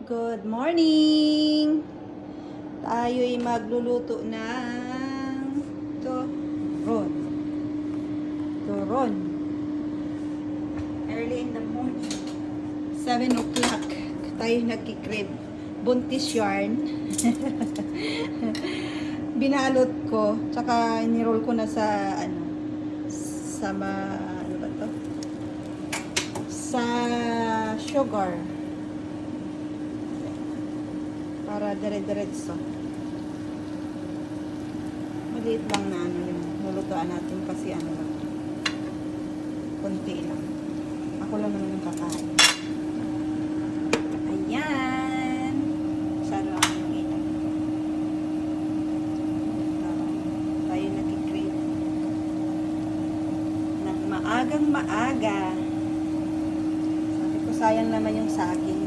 Good morning! Tayo'y magluluto ng turon. Turon. Early in the morning. 7 o'clock. Tayo nagkikrib. Buntis yarn. Binalot ko. Tsaka inirol ko na sa ano ba to? Sa sugar. Para dire-diretso. Maliit lang na yung lulutuan natin kasi lang. Konti lang. Ako lang naman ang kakain. Ayan. Sarap yung ilan. Tayo nakikrave. Maagang maaga. Sabi ko sayang naman yung saging.